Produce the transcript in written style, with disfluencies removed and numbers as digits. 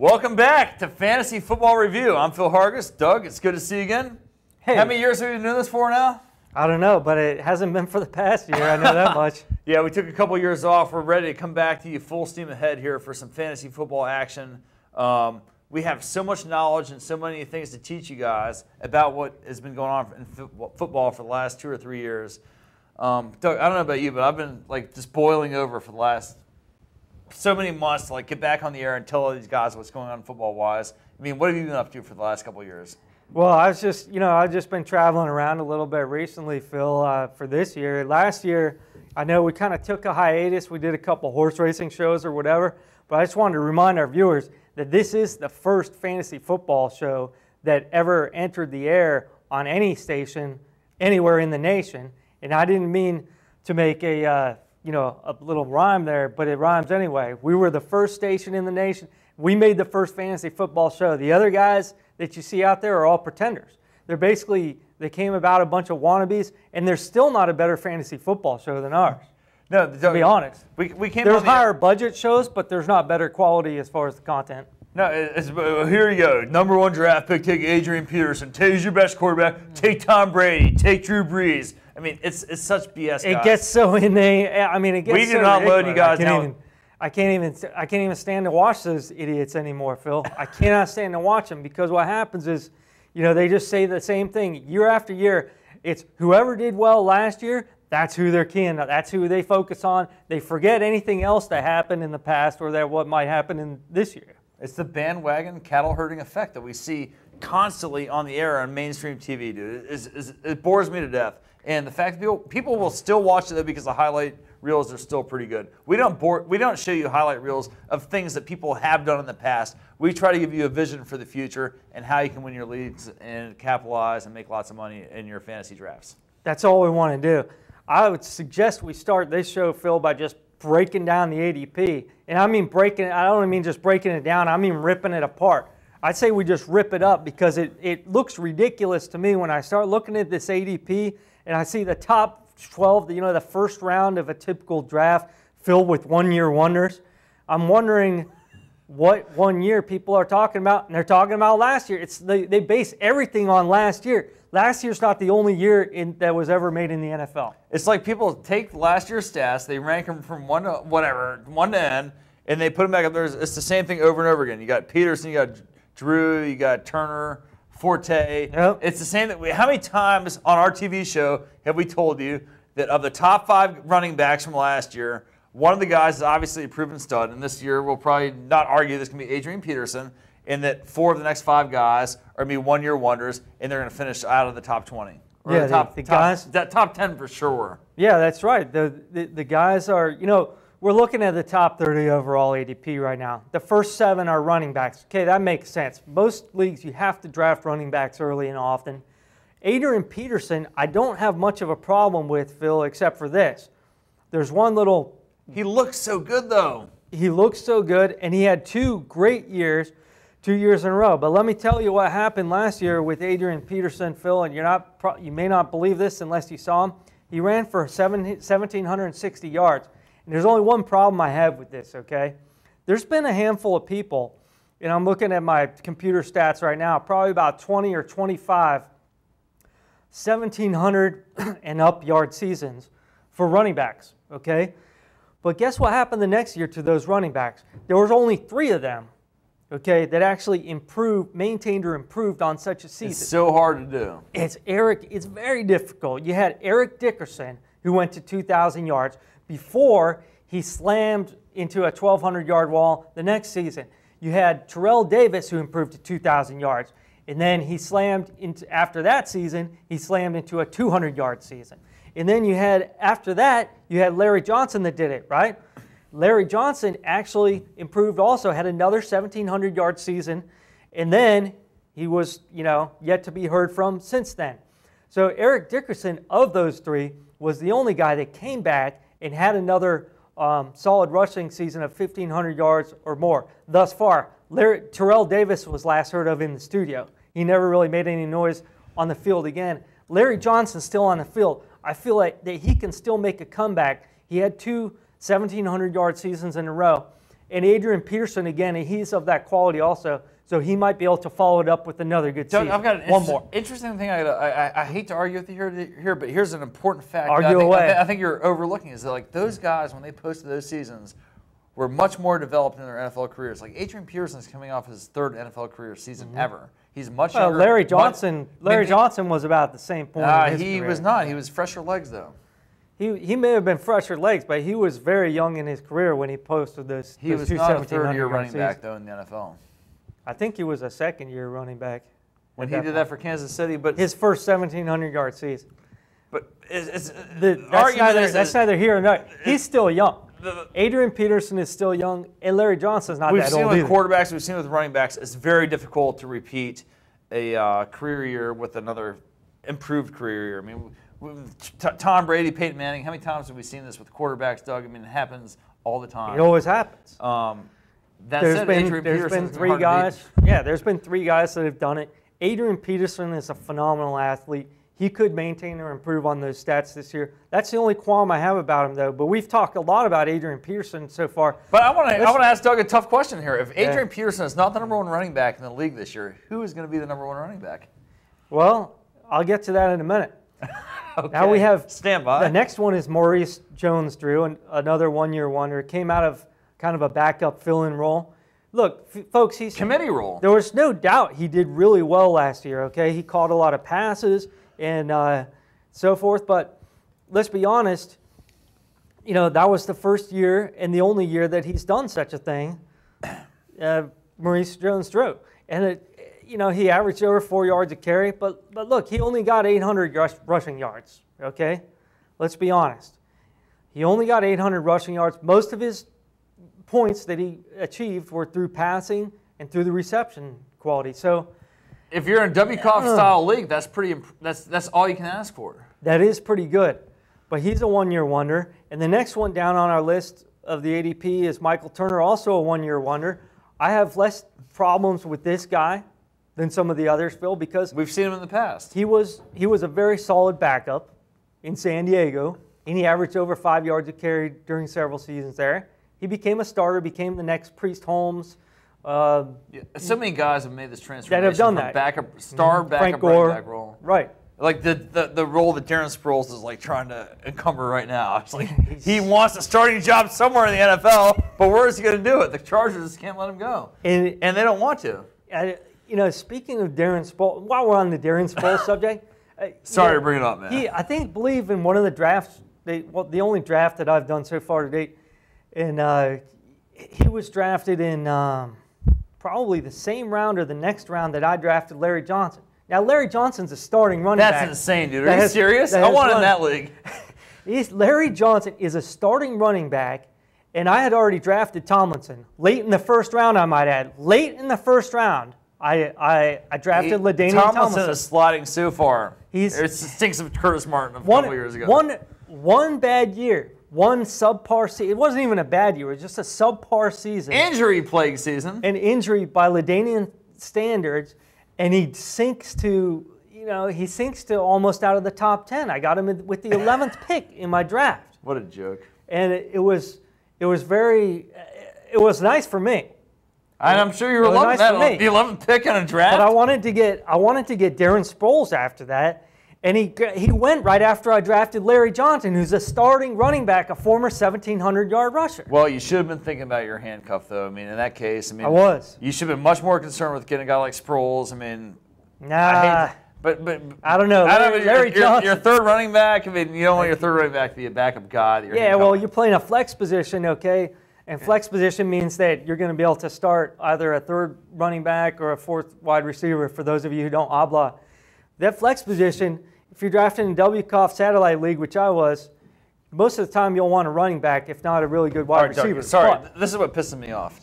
Welcome back to Fantasy Football Review. I'm Phil Hargis. Doug, it's good to see you again. Hey. How many years have we been doing this for now? I don't know, but it hasn't been for the past year. I know that much. Yeah, we took a couple years off. We're ready to come back to you full steam ahead here for some fantasy football action. We have so much knowledge and so many things to teach you guys about what has been going on in football for the last 2 or 3 years. Doug, I don't know about you, but I've been just boiling over for the last so many months to get back on the air and tell all these guys what's going on football-wise. I mean, what have you been up to for the last couple of years? Well, I've just been traveling around a little bit recently, Phil, for this year. Last year, I know we kind of took a hiatus. We did a couple horse racing shows or whatever, but I just wanted to remind our viewers that this is the first fantasy football show that ever entered the air on any station anywhere in the nation. And I didn't mean to make a little rhyme there, but it rhymes anyway. We were the first station in the nation. We made the first fantasy football show. The other guys that you see out there are all pretenders. They came about a bunch of wannabes, and there's still not a better fantasy football show than ours. No, to be honest. There's higher budget shows, but there's not better quality as far as the content. No, here you go. Number 1 draft pick, take Adrian Peterson. Take your best quarterback. Take Tom Brady. Take Drew Brees. I mean, it's such BS, guys. It gets so inane. I mean, it gets so ridiculous. We do not load you guys down. I can't even stand to watch those idiots anymore, Phil. I cannot stand to watch them because what happens is, they just say the same thing year after year. It's whoever did well last year, that's who they're keying. That's who they focus on. They forget anything else that happened in the past or that what might happen in this year. It's the bandwagon cattle herding effect that we see constantly on the air on mainstream TV, dude. It bores me to death. And the fact that people will still watch it though because the highlight reels are still pretty good. We don't show you highlight reels of things that people have done in the past. We try to give you a vision for the future and how you can win your leagues and capitalize and make lots of money in your fantasy drafts. That's all we want to do. I would suggest we start this show, Phil, by just breaking down the ADP. And I mean breaking it, I don't mean just breaking it down, I mean ripping it apart. I'd say we just rip it up because it looks ridiculous to me when I start looking at this ADP and I see the top 12, the first round of a typical draft filled with one-year wonders. I'm wondering what 1 year people are talking about, and they're talking about last year. They base everything on last year. Last year's not the only year that was ever made in the NFL. It's like people take last year's stats, they rank them from 1 to N, and they put them back up there. It's the same thing over and over again. You got Peterson, you got Drew, you got Turner, Forte. Yep. It's the same. How many times on our TV show have we told you that of the top 5 running backs from last year, one of the guys is obviously a proven stud, and this year we'll probably not argue this can be Adrian Peterson, and that 4 of the next 5 guys are going to be one-year wonders, and they're going to finish out of the top 20. Or yeah, the top 10 for sure. Yeah, that's right. The guys are, we're looking at the top 30 overall ADP right now. The first 7 are running backs. Okay, that makes sense. Most leagues, you have to draft running backs early and often. Adrian Peterson, I don't have much of a problem with, Phil, except for this. There's one little... He looks so good, though. He looks so good, and he had 2 great years, 2 years in a row. But let me tell you what happened last year with Adrian Peterson, Phil, and you may not believe this unless you saw him. He ran for 1,760 yards. And there's only one problem I have with this, okay? There's been a handful of people, and I'm looking at my computer stats right now, probably about 20 or 25, 1,700 and up yard seasons for running backs, okay? But guess what happened the next year to those running backs? There was only 3 of them, okay, that actually maintained or improved on such a season. It's so hard to do. It's very difficult. You had Eric Dickerson, who went to 2,000 yards before he slammed into a 1,200-yard wall the next season. You had Terrell Davis, who improved to 2,000 yards. And then he slammed into, after that season, he slammed into a 200-yard season. And then after that, you had Larry Johnson that did it, right? Larry Johnson actually improved also, had another 1,700-yard season. And then he was, yet to be heard from since then. So Eric Dickerson, of those 3, was the only guy that came back and had another solid rushing season of 1,500 yards or more thus far. Terrell Davis was last heard of in the studio. He never really made any noise on the field again. Larry Johnson's still on the field. I feel like that he can still make a comeback. He had 2 1,700-yard seasons in a row. And Adrian Peterson, again, he's of that quality also. So he might be able to follow it up with another good Doug, season. I've got an one more interesting thing. I hate to argue with you here, but here's an important fact. Argue away. I think you're overlooking is that like those guys when they posted those seasons were much more developed in their NFL careers. Like Adrian Peterson is coming off his 3rd NFL career season ever. He's much younger. Larry Johnson. Larry Johnson was about the same point. In his he career. was not. He was fresher legs though. He may have been fresher legs, but he was very young in his career when he posted those. He was not a 3rd-year running back though in the NFL. I think he was a 2nd-year running back when he did that for Kansas City, but his first 1,700-yard season. But that's neither here nor there. He's still young. Adrian Peterson is still young, and Larry Johnson's not that old. We've seen with quarterbacks, we've seen with running backs. It's very difficult to repeat a career year with another improved career year. I mean, Tom Brady, Peyton Manning. How many times have we seen this with quarterbacks, Doug? I mean, it happens all the time. It always happens. There's been 3 guys. Yeah, there's been 3 guys that have done it. Adrian Peterson is a phenomenal athlete. He could maintain or improve on those stats this year. That's the only qualm I have about him, though. But we've talked a lot about Adrian Peterson so far. But I want to ask Doug a tough question here. If Adrian Peterson is not the #1 running back in the league this year, who is going to be the #1 running back? Well, I'll get to that in a minute. Okay. Now we have stand by. The next one is Maurice Jones-Drew, another one-year wonder. Came out of kind of a backup fill-in role. Look, folks, he's committee role. There was no doubt he did really well last year. Okay, he caught a lot of passes and so forth. But let's be honest, you know, that was the first year and the only year that he's done such a thing. Maurice Jones-Drew, and you know, he averaged over 4 yards a carry. But look, he only got 800 rushing yards. Okay, let's be honest. He only got 800 rushing yards. Most of his points that he achieved were through passing and through the reception quality. So, if you're in a WCOF style league, that's pretty. That's all you can ask for. That is pretty good, but he's a one-year wonder. And the next one down on our list of the ADP is Michael Turner, also a one-year wonder. I have less problems with this guy than some of the others, Phil, because we've seen him in the past. He was a very solid backup in San Diego, and he averaged over 5 yards a carry during several seasons there. He became a starter, became the next Priest Holmes. So many guys have made this transformation that have done from that. Backup Frank Gore, running back role. Right. Like the role that Darren Sproles is like trying to encumber right now. It's like he wants a starting job somewhere in the NFL, but where is he going to do it? The Chargers just can't let him go, and they don't want to. You know, speaking of Darren Sproles, while we're on the Darren Sproles subject, sorry to bring it up, man. I believe in one of the drafts, the only draft that I've done so far to date, and he was drafted in probably the same round or the next round that I drafted Larry Johnson. Now, Larry Johnson's a starting running back. That's insane, dude. Are you serious? I want in that league. Larry Johnson is a starting running back, and I had already drafted Tomlinson late in the first round, I might add. Late in the first round, I drafted LaDainian Tomlinson is sliding so far. It stinks of Curtis Martin a couple years ago. One bad year, one subpar season. It wasn't even a bad year. It was just a subpar season. Injury plague season. An injury by LaDainian standards. And he sinks to almost out of the top 10. I got him with the 11th pick in my draft. What a joke! And it was nice for me. And I'm sure you were loving that. The 11th pick in a draft. But I wanted to get Darren Sproles after that, and he went right after I drafted Larry Johnson, who's a starting running back, a former 1,700-yard rusher. Well, you should have been thinking about your handcuff, though. I mean, in that case, I was. You should have been much more concerned with getting a guy like Sproles. I mean, nah. But I don't know. Larry Johnson. Your third running back. I mean, you don't want your third running back to be a backup guy. Well, you're playing a flex position, okay? And flex position means that you're going to be able to start either a third running back or a fourth wide receiver. For those of you who don't habla, that flex position. If you're drafting in WCOF Satellite League, which I was, most of the time you'll want a running back, if not a really good wide receiver. Sorry, this is what pisses me off.